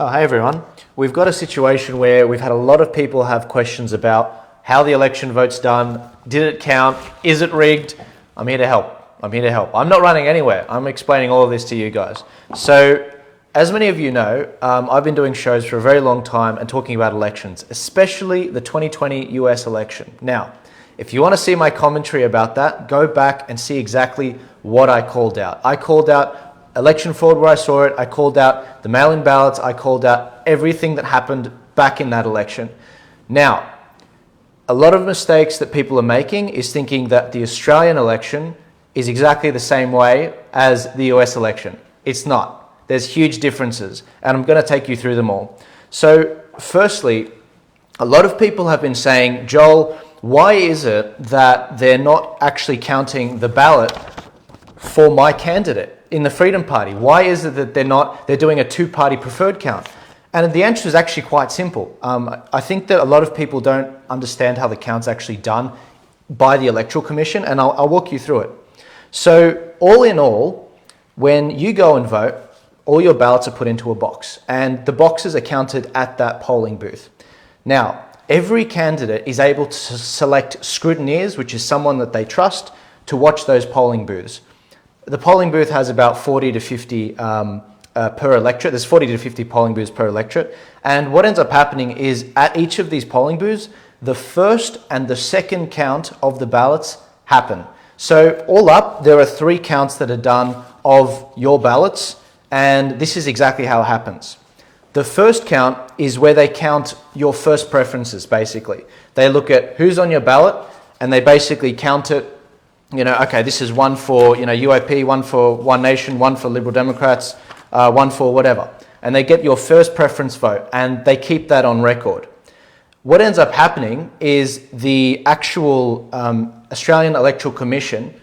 Oh, hey everyone. We've got a situation where we've had a lot of people have questions about how the election vote's done. Did it count? Is it rigged? I'm here to help. I'm not running anywhere. I'm explaining all of this to you guys. So, as many of you know, I've been doing shows for a very long time and talking about elections, especially the 2020 US election. Now, if you want to see my commentary about that, go back and see exactly what I called out. I called out election fraud where I saw it. I called out the mail-in ballots. I called out everything that happened back in that election. Now, a lot of mistakes that people are making is thinking that the Australian election is exactly the same way as the US election. It's not. There's huge differences, and I'm going to take you through them all. So, firstly, a lot of people have been saying, Joel, why is it that they're not actually counting the ballot for my candidate in the Freedom Party? Why is it that they're doing a two-party preferred count? And the answer is actually quite simple. I think that a lot of people don't understand how the count's actually done by the Electoral Commission, and I'll walk you through it. So all in all, when you go and vote, all your ballots are put into a box, and the boxes are counted at that polling booth. Now, every candidate is able to select scrutineers, which is someone that they trust, to watch those polling booths. The polling booth has about 40 to 50 per electorate. There's 40 to 50 polling booths per electorate. And what ends up happening is at each of these polling booths, the first and the second count of the ballots happen. So all up, there are 3 counts that are done of your ballots. And this is exactly how it happens. The first count is where they count your first preferences, basically. They look at who's on your ballot and they basically count it. You know, okay, this is one for, UAP, one for One Nation, one for Liberal Democrats, one for whatever. And they get your first preference vote and they keep that on record. What ends up happening is the actual Australian Electoral Commission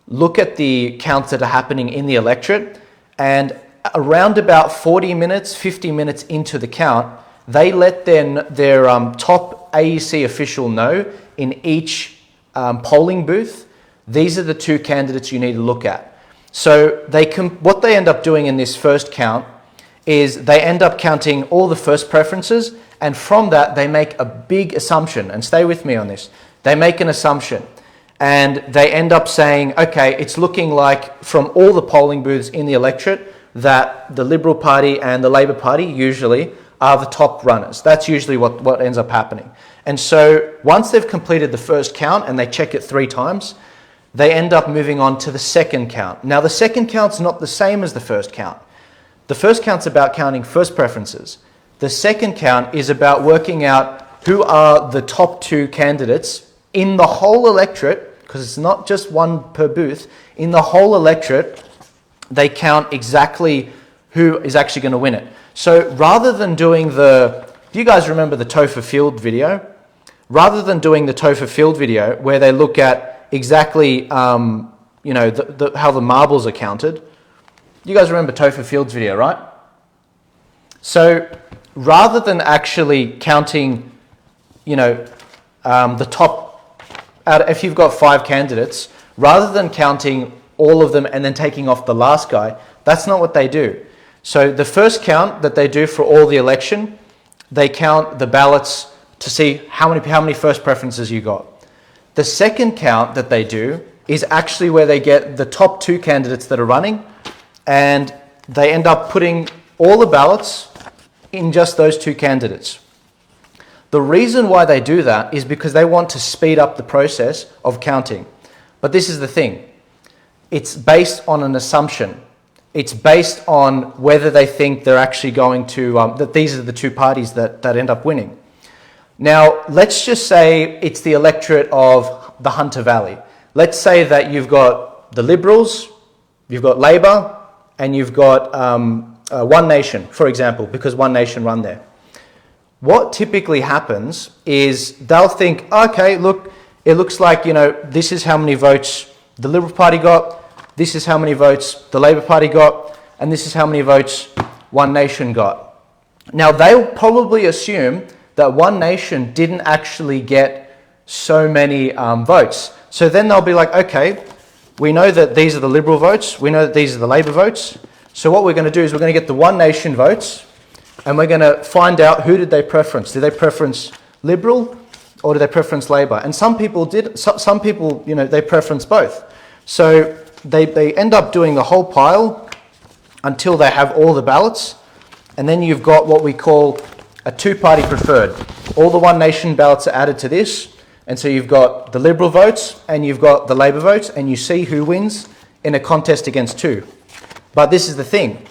look at the counts that are happening in the electorate, and around about 40 minutes, 50 minutes into the count, they let their top AEC official know in each polling booth, these are the 2 candidates you need to look at. So what they end up doing in this first count is they end up counting all the first preferences, and from that they make a big assumption, and stay with me on this. They make an assumption and they end up saying, okay, it's looking like from all the polling booths in the electorate that the Liberal Party and the Labor Party usually are the top runners. That's usually what ends up happening. And so once they've completed the first count and they check it 3 times, they end up moving on to the second count. Now, the second count's not the same as the first count. The first count's about counting first preferences. The second count is about working out who are the top 2 candidates in the whole electorate, because it's not just one per booth. In the whole electorate, they count exactly who is actually going to win it. So rather than doing do you guys remember the Topher Field video? Rather than doing the Topher Field video where they look at exactly, how the marbles are counted. You guys remember Topher Field's video, right? So rather than actually counting, the top, if you've got 5 candidates, rather than counting all of them and then taking off the last guy, that's not what they do. So the first count that they do for all the election, they count the ballots to see how many first preferences you got. The second count that they do is actually where they get the top 2 candidates that are running, and they end up putting all the ballots in just those 2 candidates. The reason why they do that is because they want to speed up the process of counting. But this is the thing. It's based on an assumption. It's based on whether they think they're actually going to, that these are the 2 parties that end up winning. Now, let's just say it's the electorate of the Hunter Valley. Let's say that you've got the Liberals, you've got Labor, and you've got One Nation, for example, because One Nation run there. What typically happens is they'll think, okay, look, it looks like, this is how many votes the Liberal Party got, this is how many votes the Labor Party got, and this is how many votes One Nation got. Now, they'll probably assume that One Nation didn't actually get so many votes. So then they'll be like, okay, we know that these are the Liberal votes, we know that these are the Labor votes, so what we're going to do is we're going to get the One Nation votes, and we're going to find out who did they preference. Did they preference Liberal or did they preference Labor? And some people did. Some people, they preference both. So they end up doing the whole pile until they have all the ballots, and then you've got what we call a two-party preferred. All the One Nation ballots are added to this, and so you've got the Liberal votes and you've got the Labor votes, and you see who wins in a contest against two. But this is the thing.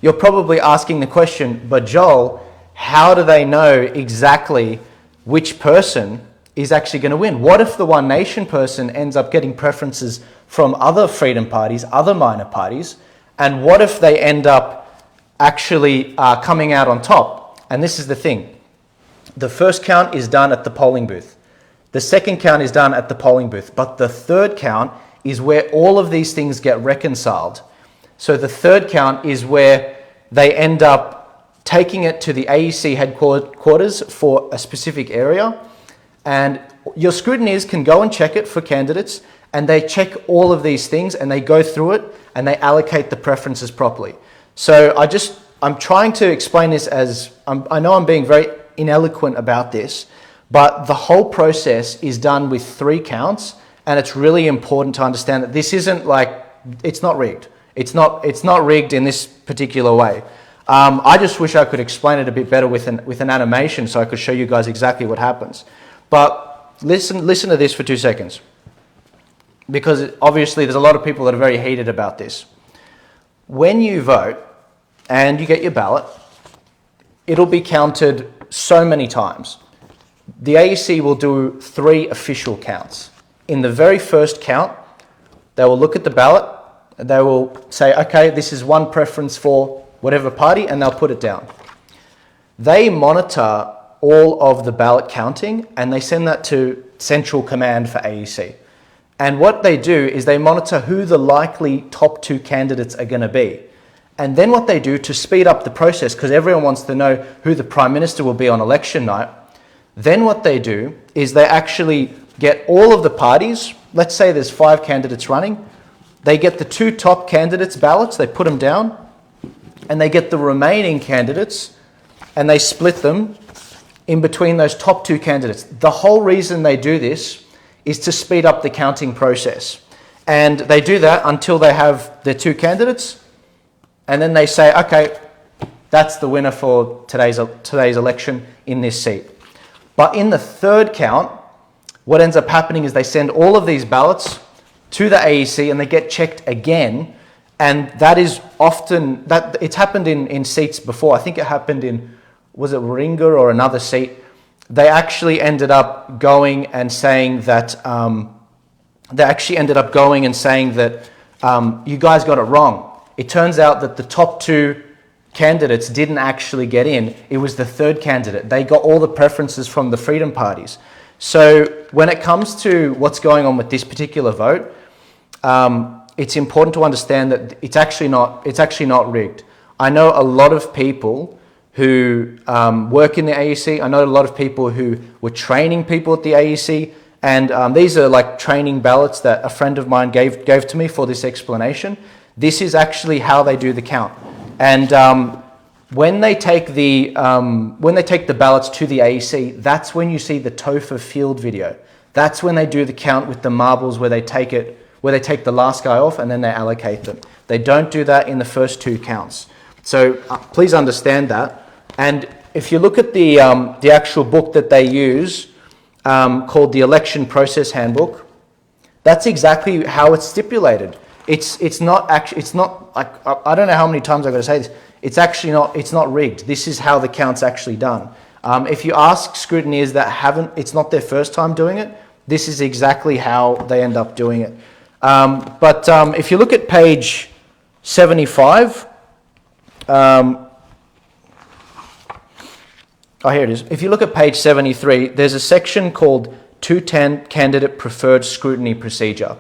You're probably asking the question, but Joel, how do they know exactly which person is actually going to win? What if the One Nation person ends up getting preferences from other freedom parties, other minor parties, and what if they end up actually coming out on top? And this is the thing. The first count is done at the polling booth. The second count is done at the polling booth. But the third count is where all of these things get reconciled. So the third count is where they end up taking it to the AEC headquarters for a specific area. And your scrutineers can go and check it for candidates, and they check all of these things and they go through it and they allocate the preferences properly. So I'm trying to explain this as, I know I'm being very ineloquent about this, but the whole process is done with 3 counts, and it's really important to understand that this isn't like, it's not rigged. It's not rigged in this particular way. I just wish I could explain it a bit better with an animation so I could show you guys exactly what happens. But listen to this for 2 seconds, because obviously there's a lot of people that are very heated about this. When you vote and you get your ballot, it'll be counted so many times. The AEC will do 3 official counts. In the very first count, they will look at the ballot, they will say, okay, this is one preference for whatever party, and they'll put it down. They monitor all of the ballot counting, and they send that to Central Command for AEC. And what they do is they monitor who the likely top 2 candidates are going to be. And then what they do to speed up the process, because everyone wants to know who the Prime Minister will be on election night, then what they do is they actually get all of the parties, let's say there's 5 candidates running, they get the 2 top candidates' ballots, they put them down, and they get the remaining candidates and they split them in between those top 2 candidates. The whole reason they do this is to speed up the counting process. And they do that until they have their 2 candidates, and then they say, okay, that's the winner for today's election in this seat. But in the third count, what ends up happening is they send all of these ballots to the AEC and they get checked again. And that is often, it's happened in seats before. I think it happened in, was it Warringah or another seat? They actually ended up going and saying that, you guys got it wrong. It turns out that the top 2 candidates didn't actually get in. It was the third candidate. They got all the preferences from the freedom parties. So when it comes to what's going on with this particular vote, it's important to understand that it's actually not rigged. I know a lot of people who work in the AEC. I know a lot of people who were training people at the AEC, and these are like training ballots that a friend of mine gave to me for this explanation. This is actually how they do the count. And when they take the ballots to the AEC, that's when you see the TOFA field video. That's when they do the count with the marbles, where they take the last guy off and then they allocate them. They don't do that in the first 2 counts. So please understand that. And if you look at the actual book that they use, called the Election Process Handbook, that's exactly how it's stipulated. It's not like, I don't know how many times I've got to say this. It's not rigged. This is how the count's actually done. If you ask scrutineers that it's not their first time doing it, this is exactly how they end up doing it. But if you look at page 75, here it is. If you look at page 73, there's a section called 210 Candidate Preferred Scrutiny Procedure.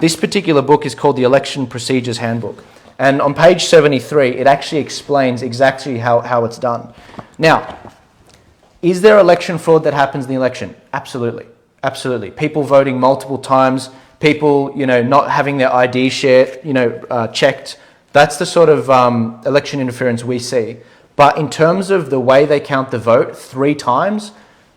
This particular book is called the Election Procedures Handbook. And on page 73, it actually explains exactly how it's done. Now, is there election fraud that happens in the election? Absolutely. Absolutely. People voting multiple times, people, not having their ID checked. That's the sort of election interference we see. But in terms of the way they count the vote 3 times,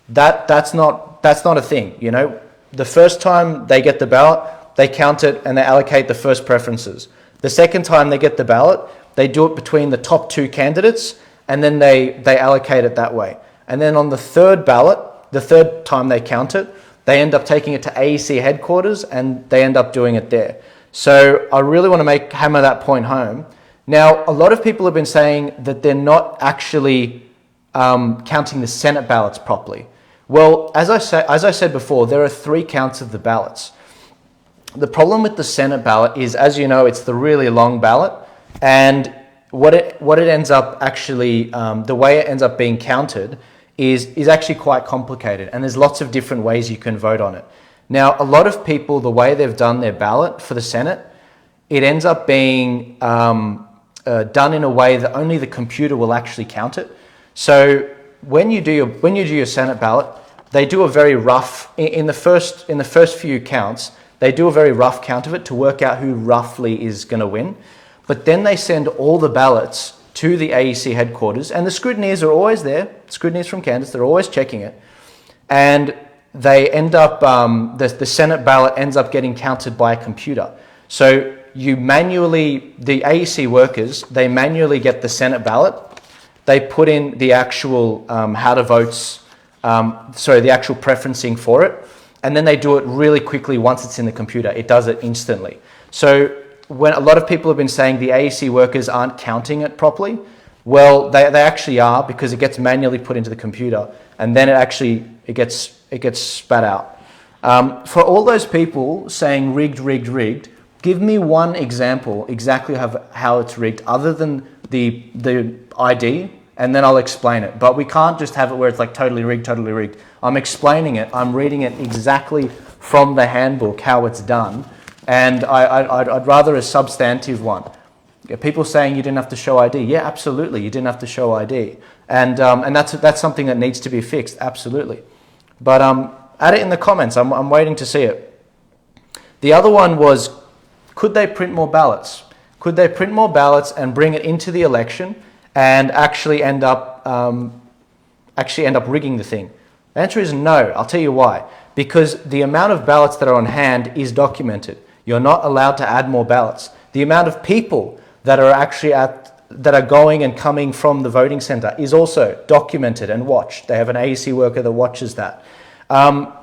that's not a thing. You know, the first time they get the ballot, they count it and they allocate the first preferences. The second time they get the ballot, they do it between the top 2 candidates, and then they allocate it that way. And then on the third ballot, the third time they count it, they end up taking it to AEC headquarters and they end up doing it there. So I really want to hammer that point home. Now, a lot of people have been saying that they're not actually counting the Senate ballots properly. Well, as I said before, there are 3 counts of the ballots. The problem with the Senate ballot is, as you know, it's the really long ballot, and what it ends up actually, the way it ends up being counted is actually quite complicated, and there's lots of different ways you can vote on it. Now, a lot of people, the way they've done their ballot for the Senate, it ends up being done in a way that only the computer will actually count it. So when you do your Senate ballot, they do a very rough, in the first few counts, they do a very rough count of it to work out who roughly is going to win. But then they send all the ballots to the AEC headquarters, and the scrutineers are always there, scrutineers from Kansas, they're always checking it, and they end up, the Senate ballot ends up getting counted by a computer. So the AEC workers, they manually get the Senate ballot, they put in the actual the actual preferencing for it, and then they do it really quickly once it's in the computer. It does it instantly. So when a lot of people have been saying the AEC workers aren't counting it properly, well, they actually are, because it gets manually put into the computer, and then it gets spat out. For all those people saying rigged, give me one example exactly how it's rigged, other than the ID, and then I'll explain it. But we can't just have it where it's like totally rigged. I'm explaining it. I'm reading it exactly from the handbook how it's done. And I'd rather a substantive one. People saying you didn't have to show ID. Yeah, absolutely, you didn't have to show ID. And that's something that needs to be fixed, absolutely. But add it in the comments. I'm waiting to see it. The other one was, could they print more ballots? Could they print more ballots and bring it into the election and actually end up rigging the thing? The answer is no. I'll tell you why. Because the amount of ballots that are on hand is documented. You're not allowed to add more ballots. The amount of people that are going and coming from the voting center is also documented and watched. They have an AEC worker that watches that.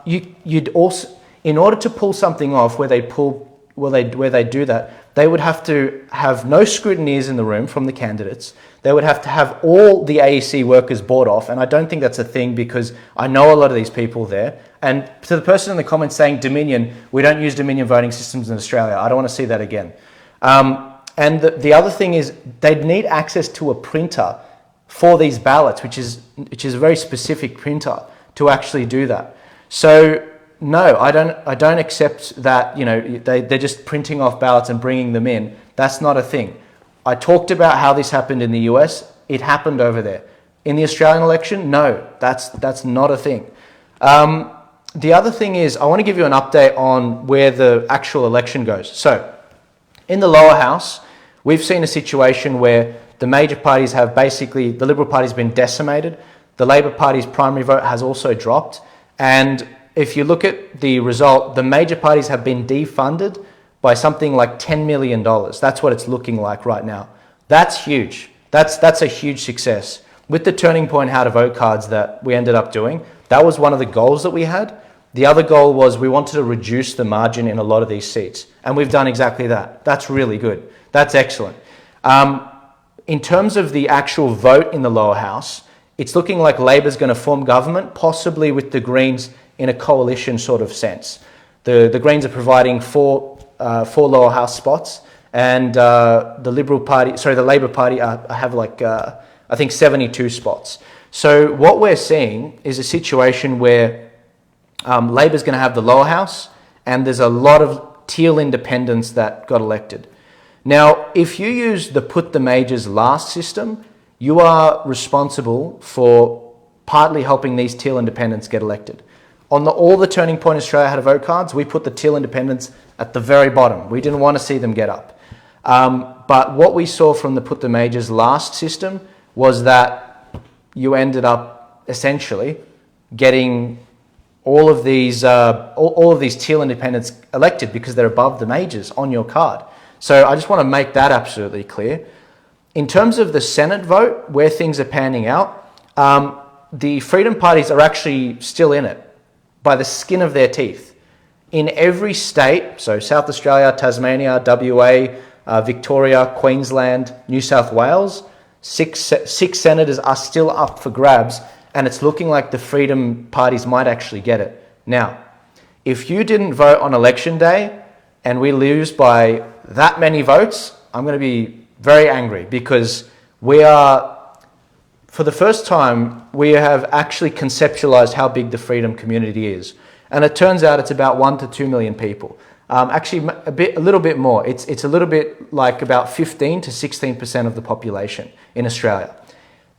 You'd also, in order to pull something off where they do that, they would have to have no scrutineers in the room from the candidates. They would have to have all the AEC workers bought off, and I don't think that's a thing, because I know a lot of these people there. And to the person in the comments saying Dominion, we don't use Dominion voting systems in Australia. I don't want to see that again. And the other thing is, they'd need access to a printer for these ballots, which is a very specific printer to actually do that. So no, I don't accept that. You know, they're just printing off ballots and bringing them in. That's not a thing. I talked about how this happened in the US. It happened over there. In the Australian election, no, that's not a thing. The other thing is, I want to give you an update on where the actual election goes. So, in the lower house, we've seen a situation where the major parties have basically, the Liberal Party's been decimated. The Labor Party's primary vote has also dropped. And if you look at the result, the major parties have been defunded by something like $10 million. That's what it's looking like right now. That's huge. That's a huge success. With the turning point how to vote cards that we ended up doing, that was one of the goals that we had. The other goal was we wanted to reduce the margin in a lot of these seats. And we've done exactly that. That's really good. That's excellent. In terms of the actual vote in the lower house, it's looking like Labor's going to form government, possibly with the Greens in a coalition sort of sense. The Greens are providing four lower house spots, and the Labor Party have like, I think 72 spots. So what we're seeing is a situation where Labor's going to have the lower house, and there's a lot of teal independents that got elected. Now, if you use the put the majors last system, you are responsible for partly helping these teal independents get elected. On all the Turning Point Australia How to Vote cards, we put the teal independents at the very bottom. We didn't want to see them get up. But what we saw from the put the majors last system was that you ended up essentially getting all of these teal independents elected because they're above the majors on your card. So I just want to make that absolutely clear. In terms of the Senate vote, where things are panning out, the Freedom parties are actually still in it by the skin of their teeth. In every state, so South Australia, Tasmania, WA, Victoria, Queensland, New South Wales, six senators are still up for grabs, and it's looking like the Freedom parties might actually get it. Now, if you didn't vote on election day and we lose by that many votes, I'm going to be very angry, because we are, for the first time, we have actually conceptualized how big the Freedom community is. And it turns out it's about 1 to 2 million people. Actually, a little bit more. It's a little bit like about 15 to 16% of the population in Australia.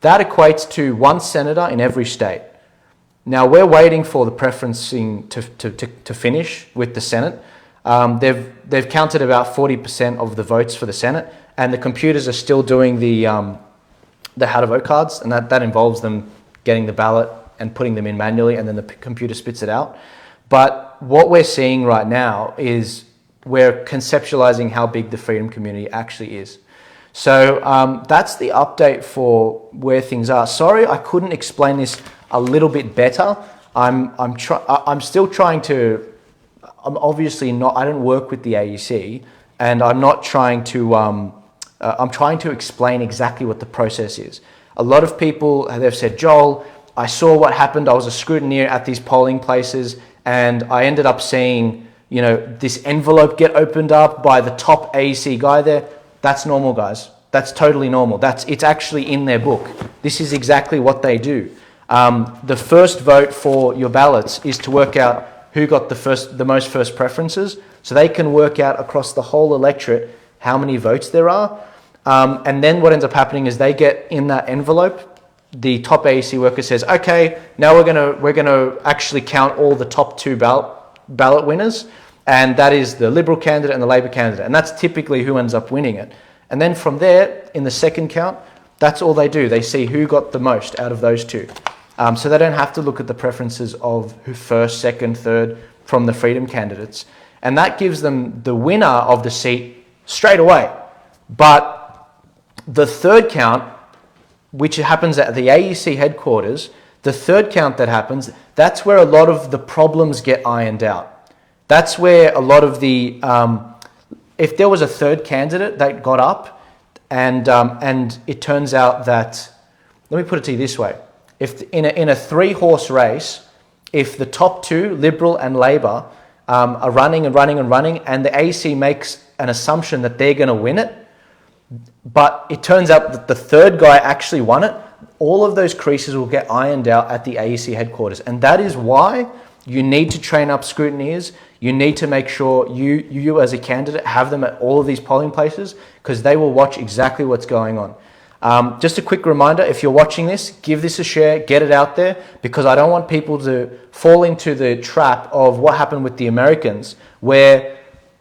That equates to one senator in every state. Now, we're waiting for the preferencing to finish with the Senate. They've counted about 40% of the votes for the Senate, and the computers are still doing the how to vote cards, and that involves them getting the ballot and putting them in manually, and then the computer spits it out. But what we're seeing right now is we're conceptualizing how big the Freedom community actually is. So that's the update for where things are. Sorry, I couldn't explain this a little bit better. I'm still trying to. I'm obviously not. I don't work with the AEC, and I'm not trying to. I'm trying to explain exactly what the process is. A lot of people have said, Joel, I saw what happened. I was a scrutineer at these polling places, and I ended up seeing, this envelope get opened up by the top AEC guy there. That's normal, guys. That's totally normal. It's actually in their book. This is exactly what they do. The first vote for your ballots is to work out who got the most first preferences, so they can work out across the whole electorate how many votes there are. And then what ends up happening is they get in that envelope, the top AEC worker says, okay, now we're gonna actually count all the top two ballot winners, and that is the Liberal candidate and the Labor candidate, and that's typically who ends up winning it. And then from there, in the second count, that's all they do. They see who got the most out of those two. So they don't have to look at the preferences of who first, second, third from the Freedom candidates. And that gives them the winner of the seat straight away. But the third count, which happens at the AEC headquarters, the third count that happens, that's where a lot of the problems get ironed out. That's where a lot of the, if there was a third candidate that got up and it turns out that, let me put it to you this way. If in a 3-horse race, if the top two, Liberal and Labor, are running and running and running, and the AEC makes an assumption that they're going to win it, but it turns out that the third guy actually won it, all of those creases will get ironed out at the AEC headquarters. And that is why you need to train up scrutineers. You need to make sure you as a candidate have them at all of these polling places, because they will watch exactly what's going on. Just a quick reminder, if you're watching this, give this a share, get it out there, because I don't want people to fall into the trap of what happened with the Americans, where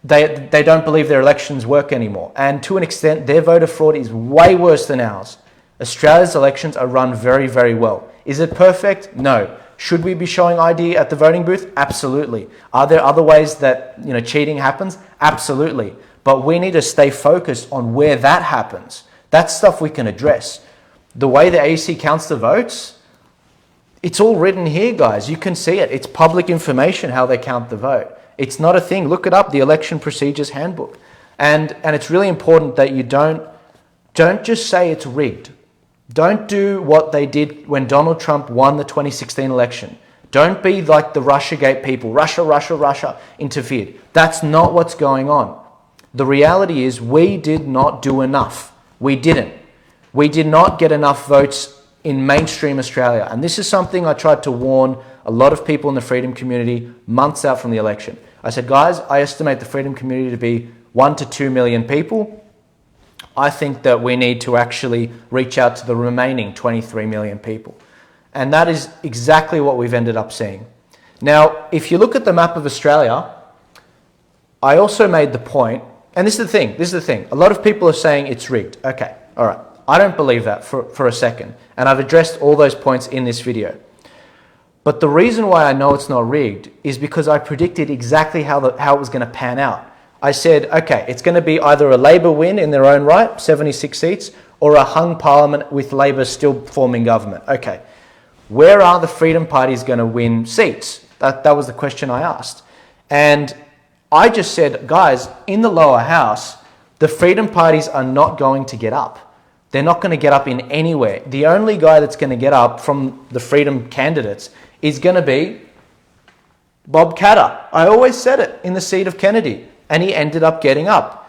they don't believe their elections work anymore. And to an extent, their voter fraud is way worse than ours. Australia's elections are run very, very well. Is it perfect? No. Should we be showing ID at the voting booth? Absolutely. Are there other ways that cheating happens? Absolutely. But we need to stay focused on where that happens. That's stuff we can address. The way the AEC counts the votes, it's all written here, guys. You can see it. It's public information how they count the vote. It's not a thing. Look it up, the Election Procedures Handbook. And it's really important that you don't just say it's rigged. Don't do what they did when Donald Trump won the 2016 election. Don't be like the Russiagate people. Russia interfered. That's not what's going on. The reality is we did not do enough. We didn't. We did not get enough votes in mainstream Australia. And this is something I tried to warn a lot of people in the Freedom community months out from the election. I said, guys, I estimate the Freedom community to be 1 to 2 million people. I think that we need to actually reach out to the remaining 23 million people. And that is exactly what we've ended up seeing. Now, if you look at the map of Australia, I also made the point, and this is the thing, a lot of people are saying it's rigged. Okay, all right. I don't believe that for a second. And I've addressed all those points in this video. But the reason why I know it's not rigged is because I predicted exactly how it was going to pan out. I said, okay, it's going to be either a Labor win in their own right, 76 seats, or a hung parliament with Labor still forming government. Okay, where are the Freedom Parties going to win seats? That was the question I asked. And I just said, guys, in the lower house, the Freedom Parties are not going to get up. They're not going to get up in anywhere. The only guy that's going to get up from the Freedom candidates is going to be Bob Katter. I always said it, in the seat of Kennedy, and he ended up getting up.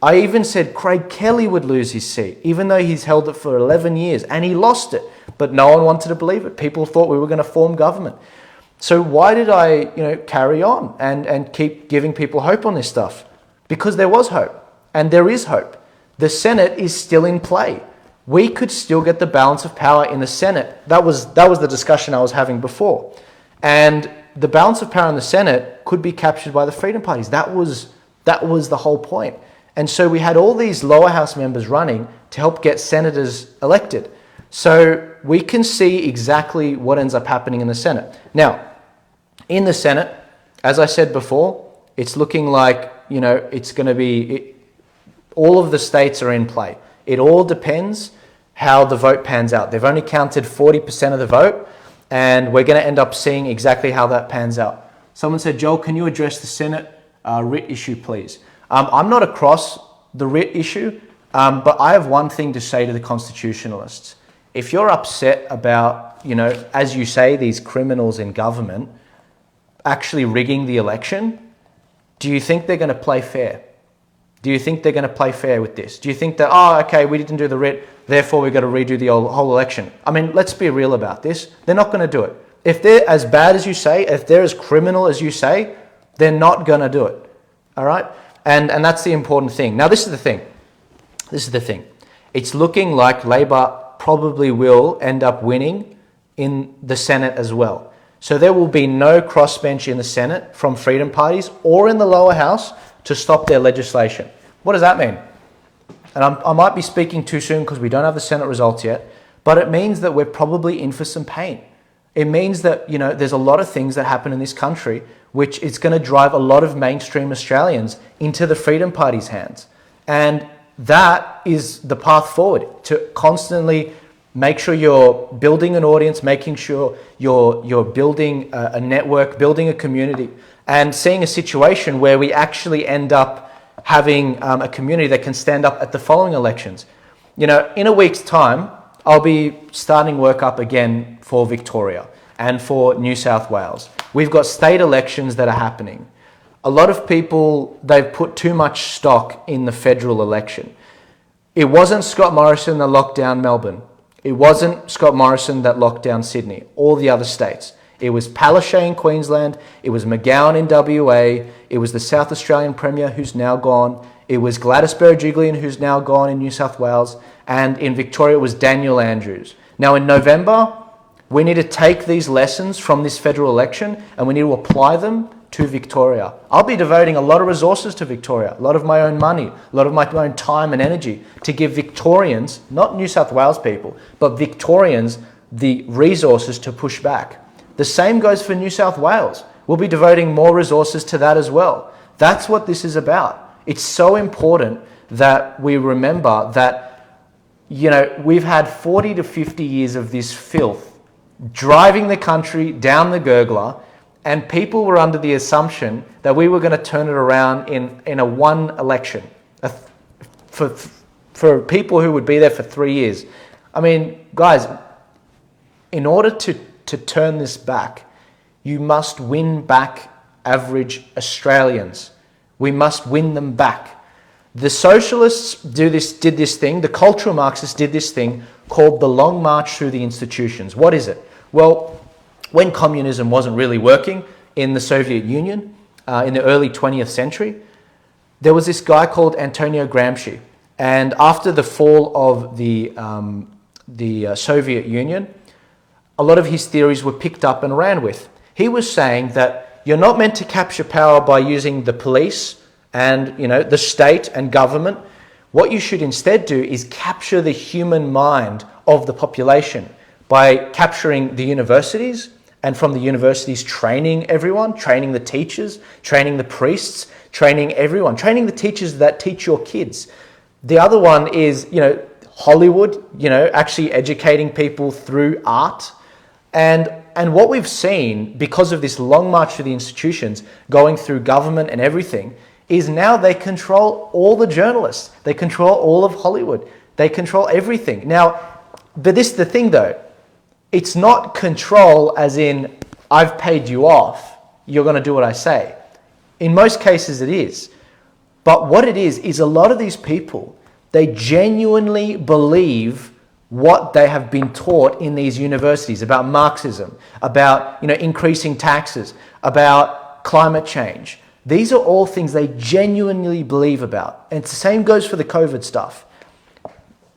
I even said Craig Kelly would lose his seat, even though he's held it for 11 years, and he lost it. But no one wanted to believe it. People thought we were going to form government. So why did I, carry on and keep giving people hope on this stuff? Because there was hope, and there is hope. The Senate is still in play. We could still get the balance of power in the Senate. That was the discussion I was having before. And the balance of power in the Senate could be captured by the Freedom Parties. That was the whole point. And so we had all these lower house members running to help get senators elected. So we can see exactly what ends up happening in the Senate. Now, in the Senate, as I said before, it's looking like, it's going to be, all of the states are in play. It all depends how the vote pans out. They've only counted 40% of the vote, and we're going to end up seeing exactly how that pans out. Someone said, Joel, can you address the Senate writ issue, please? I'm not across the writ issue, but I have one thing to say to the constitutionalists. If you're upset about, as you say, these criminals in government actually rigging the election, do you think they're going to play fair? Do you think they're going to play fair with this? Do you think that, okay, we didn't do the writ, therefore we've got to redo the whole election? I mean, let's be real about this. They're not going to do it. If they're as bad as you say, if they're as criminal as you say, they're not going to do it. All right? And that's the important thing. Now, this is the thing. It's looking like Labor probably will end up winning in the Senate as well. So there will be no crossbench in the Senate from Freedom Parties or in the lower house to stop their legislation. What does that mean? And I might be speaking too soon because we don't have the Senate results yet, but it means that we're probably in for some pain. It means that, there's a lot of things that happen in this country which is going to drive a lot of mainstream Australians into the Freedom Party's hands. And that is the path forward, to constantly make sure you're building an audience, making sure you're building a network, building a community, and seeing a situation where we actually end up having a community that can stand up at the following elections. In a week's time, I'll be starting work up again for Victoria and for New South Wales. We've got state elections that are happening. A lot of people, they've put too much stock in the federal election. It wasn't Scott Morrison that locked down Melbourne. It wasn't Scott Morrison that locked down Sydney, all the other states. It was Palaszczuk in Queensland, it was McGowan in WA, it was the South Australian Premier who's now gone, it was Gladys Berejiklian who's now gone in New South Wales, and in Victoria it was Daniel Andrews. Now in November, we need to take these lessons from this federal election and we need to apply them to Victoria. I'll be devoting a lot of resources to Victoria, a lot of my own money, a lot of my own time and energy to give Victorians, not New South Wales people, but Victorians the resources to push back. The same goes for New South Wales. We'll be devoting more resources to that as well. That's what this is about. It's so important that we remember that, we've had 40 to 50 years of this filth driving the country down the gurgler, and people were under the assumption that we were going to turn it around in a one election for people who would be there for 3 years. I mean, guys, in order to turn this back, you must win back average Australians. We must win them back. The socialists did this thing, the cultural Marxists did this thing called the Long March through the institutions. What is it? Well, when communism wasn't really working in the Soviet Union in the early 20th century, there was this guy called Antonio Gramsci. And after the fall of the Soviet Union, a lot of his theories were picked up and ran with. He was saying that you're not meant to capture power by using the police and the state and government. What you should instead do is capture the human mind of the population by capturing the universities, and from the universities training everyone, training the teachers, training the priests, training everyone, training the teachers that teach your kids. The other one is, Hollywood, actually educating people through art. And what we've seen, because of this long march through the institutions, going through government and everything, is now they control all the journalists. They control all of Hollywood. They control everything. Now, but this is the thing though. It's not control as in, I've paid you off, you're going to do what I say. In most cases it is. But what it is a lot of these people, they genuinely believe what they have been taught in these universities about Marxism, about increasing taxes, about climate change. These are all things they genuinely believe about. And the same goes for the COVID stuff.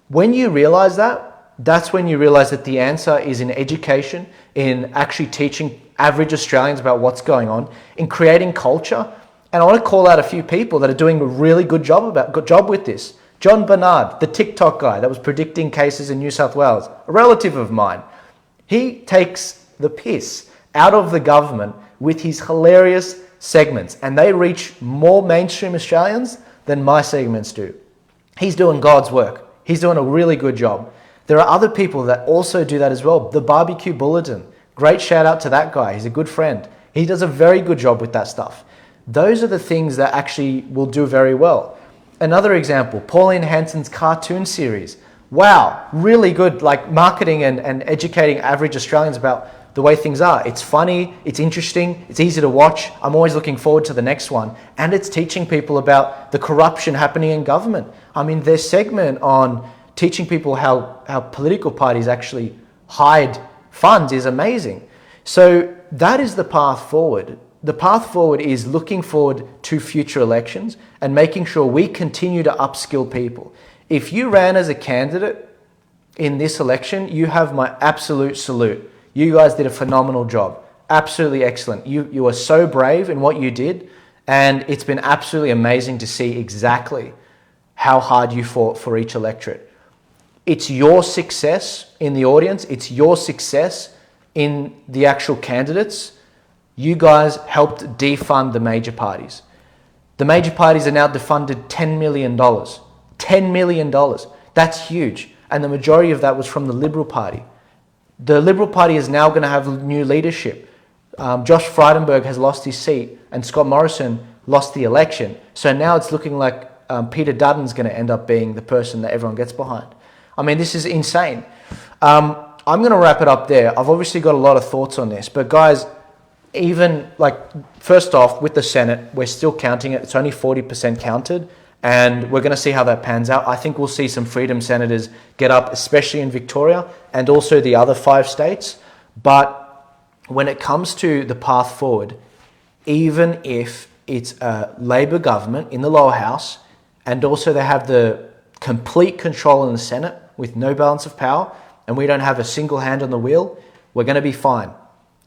When you realize that, that's when you realize that the answer is in education, in actually teaching average Australians about what's going on, in creating culture. And I want to call out a few people that are doing a really good job with this. John Bernard, the TikTok guy that was predicting cases in New South Wales, a relative of mine. He takes the piss out of the government with his hilarious segments, and they reach more mainstream Australians than my segments do. He's doing God's work. He's doing a really good job. There are other people that also do that as well. The Barbecue Bulletin, great shout out to that guy. He's a good friend. He does a very good job with that stuff. Those are the things that actually will do very well. Another example, Pauline Hanson's cartoon series. Wow, really good, like marketing and educating average Australians about the way things are. It's funny, it's interesting, it's easy to watch. I'm always looking forward to the next one. And it's teaching people about the corruption happening in government. I mean, their segment on teaching people how political parties actually hide funds is amazing. So that is the path forward. The path forward is looking forward to future elections and making sure we continue to upskill people. If you ran as a candidate in this election, you have my absolute salute. You guys did a phenomenal job. Absolutely excellent. You are so brave in what you did, and it's been absolutely amazing to see exactly how hard you fought for each electorate. It's your success in the audience. It's your success in the actual candidates. You guys helped defund the major parties. The major parties are now defunded $10 million. $10 million. That's huge. And the majority of that was from the Liberal Party. The Liberal Party is now going to have new leadership. Josh Frydenberg has lost his seat and Scott Morrison lost the election. So now it's looking like Peter Dutton's going to end up being the person that everyone gets behind. I mean, this is insane. I'm going to wrap it up there. I've obviously got a lot of thoughts on this, but guys, even first off, with the Senate, we're still counting it. It's only 40% counted, and we're going to see how that pans out. I think we'll see some Freedom senators get up, especially in Victoria and also the other 5 states. But when it comes to the path forward, even if it's a Labor government in the lower house, and also they have the complete control in the Senate with no balance of power, and we don't have a single hand on the wheel, we're going to be fine.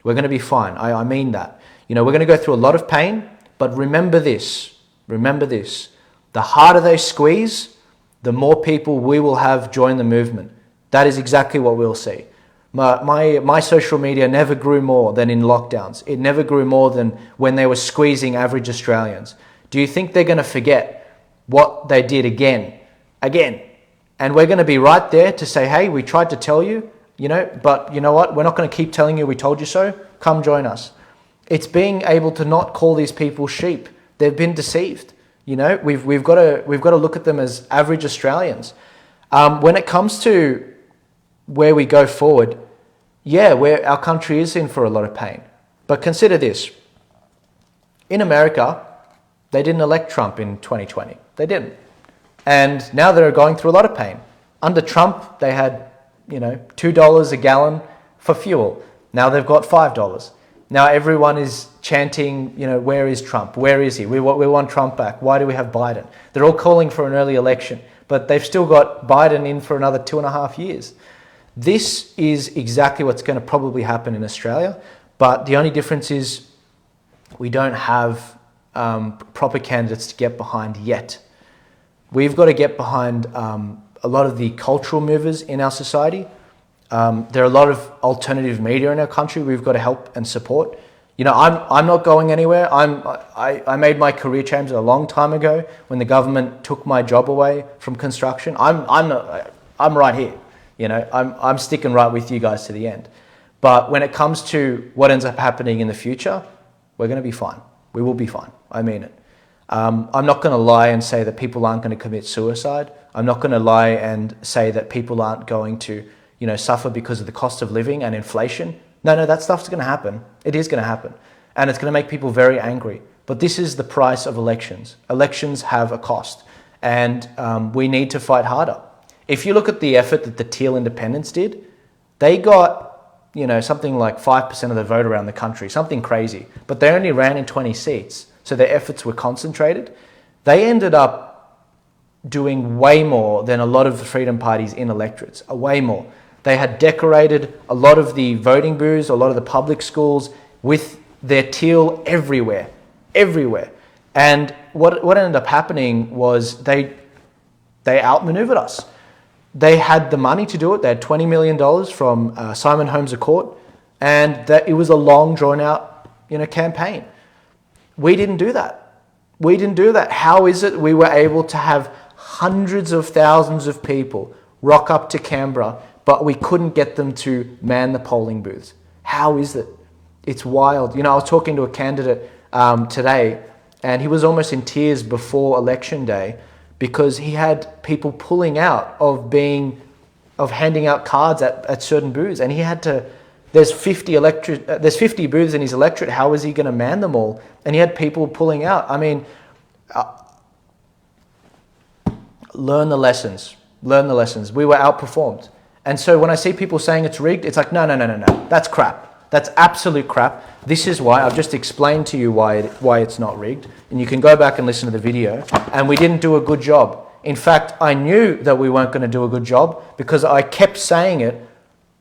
We're going to be fine. I mean that. We're going to go through a lot of pain, but remember this. Remember this. The harder they squeeze, the more people we will have join the movement. That is exactly what we'll see. My social media never grew more than in lockdowns. It never grew more than when they were squeezing average Australians. Do you think they're going to forget what they did again? And we're going to be right there to say, hey, we tried to tell you, but you know what? We're not going to keep telling you we told you so. Come join us. It's being able to not call these people sheep. They've been deceived. We've got to look at them as average Australians. When it comes to where we go forward, our country is in for a lot of pain. But consider this. In America, they didn't elect Trump in 2020. They didn't. And now they're going through a lot of pain. Under Trump, they had $2 a gallon for fuel. Now they've got $5. Now everyone is chanting, where is Trump? Where is he? We want Trump back. Why do we have Biden? They're all calling for an early election, but they've still got Biden in for another 2.5 years. This is exactly what's going to probably happen in Australia, but the only difference is we don't have proper candidates to get behind yet. We've got to get behind a lot of the cultural movers in our society. There are a lot of alternative media in our country we've got to help and support. You know, I'm not going anywhere. I made my career change a long time ago when the government took my job away from construction. I'm right here. You know, I'm sticking right with you guys to the end. But when it comes to what ends up happening in the future, we're going to be fine. We will be fine. I mean it. I'm not going to lie and say that people aren't going to commit suicide. I'm not going to lie and say that people aren't going to, you know, suffer because of the cost of living and inflation. No, that stuff's going to happen. It is going to happen. And it's going to make people very angry. But this is the price of elections. Elections have a cost. And we need to fight harder. If you look at the effort that the Teal Independents did, they got, you know, something like 5% of the vote around the country, something crazy. But they only ran in 20 seats. So their efforts were concentrated. They ended up doing way more than a lot of the freedom parties in electorates, way more. They had decorated a lot of the voting booths, a lot of the public schools with their teal everywhere. And what ended up happening was they outmaneuvered us. They had the money to do it. They had $20 million from Simon Holmes à Court, and that it was a long, drawn-out, you know, campaign. We didn't do that. How is it we were able to have hundreds of thousands of people rock up to Canberra, but we couldn't get them to man the polling booths? How is it? It's wild. You know, I was talking to a candidate today, and he was almost in tears before election day because he had people pulling out of handing out cards at certain booths, and he had to. There's 50 booths in his electorate. How is he going to man them all? And he had people pulling out. I mean, learn the lessons. We were outperformed. And so when I see people saying it's rigged, it's like, no. That's crap. That's absolute crap. This is why. I've just explained to you why it's not rigged. And you can go back and listen to the video. And we didn't do a good job. In fact, I knew that we weren't going to do a good job because I kept saying it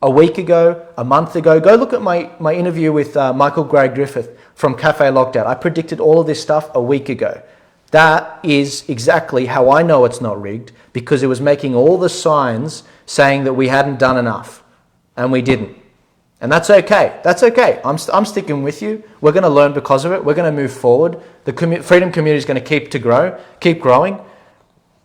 a week ago, a month ago. Go look at my interview with Michael Gray Griffith from Cafe Lockdown. I predicted all of this stuff a week ago. That is exactly how I know it's not rigged, because it was making all the signs saying that we hadn't done enough, and we didn't. And that's okay. That's okay. I'm sticking with you. We're going to learn because of it. We're going to move forward. The freedom community is going to keep growing.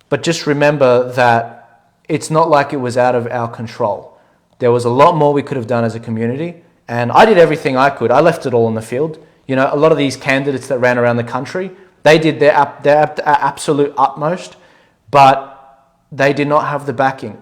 But just remember that it's not like it was out of our control. There was a lot more we could have done as a community, and I did everything I could. I left it all in the field. You know, a lot of these candidates that ran around the country, they did their absolute utmost, but they did not have the backing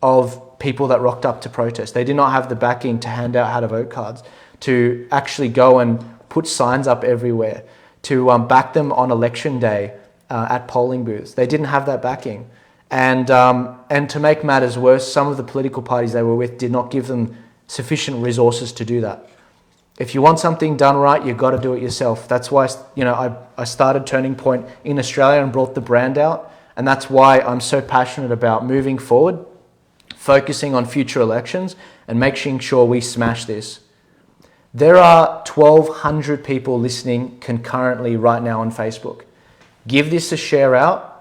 of people that rocked up to protest. They did not have the backing to hand out how to vote cards, to actually go and put signs up everywhere, to back them on election day at polling booths. They didn't have that backing. And to make matters worse, some of the political parties they were with did not give them sufficient resources to do that. If you want something done right, you've got to do it yourself. That's why, you know, I started Turning Point in Australia and brought the brand out. And that's why I'm so passionate about moving forward, focusing on future elections and making sure we smash this. There are 1,200 people listening concurrently right now on Facebook. Give this a share out,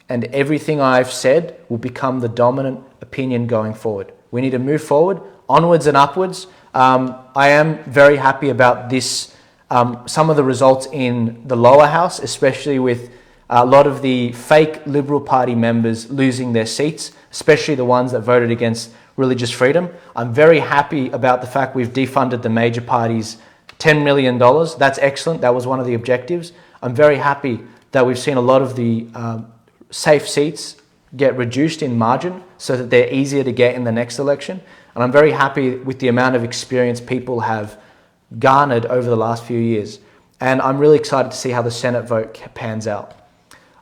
and everything I've said will become the dominant opinion going forward. We need to move forward, onwards and upwards. I am very happy about this, some of the results in the lower house, especially with a lot of the fake Liberal Party members losing their seats, especially the ones that voted against religious freedom. I'm very happy about the fact we've defunded the major parties $10 million. That's excellent. That was one of the objectives. I'm very happy that we've seen a lot of the safe seats get reduced in margin so that they're easier to get in the next election. And I'm very happy with the amount of experience people have garnered over the last few years. And I'm really excited to see how the Senate vote pans out.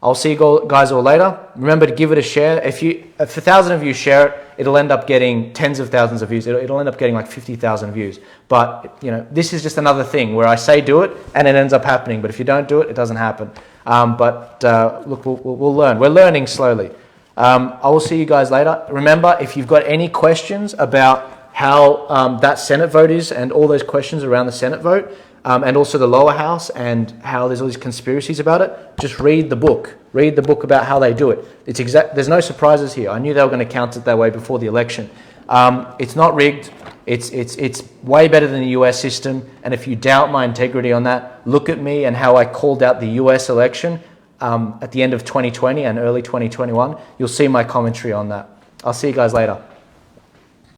I'll see you guys all later. Remember to give it a share. If 1,000 of you share it, it'll end up getting tens of thousands of views. It'll end up getting like 50,000 views. But, you know, this is just another thing where I say do it and it ends up happening. But if you don't do it, it doesn't happen. Look, we'll learn. We're learning slowly. I will see you guys later. Remember, if you've got any questions about how that Senate vote is and all those questions around the Senate vote, and also the lower house and how there's all these conspiracies about it, just read the book. Read the book about how they do it. There's no surprises here. I knew they were going to count it that way before the election. It's not rigged. It's way better than the US system. And if you doubt my integrity on that, look at me and how I called out the US election at the end of 2020 and early 2021. You'll see my commentary on that. I'll see you guys later.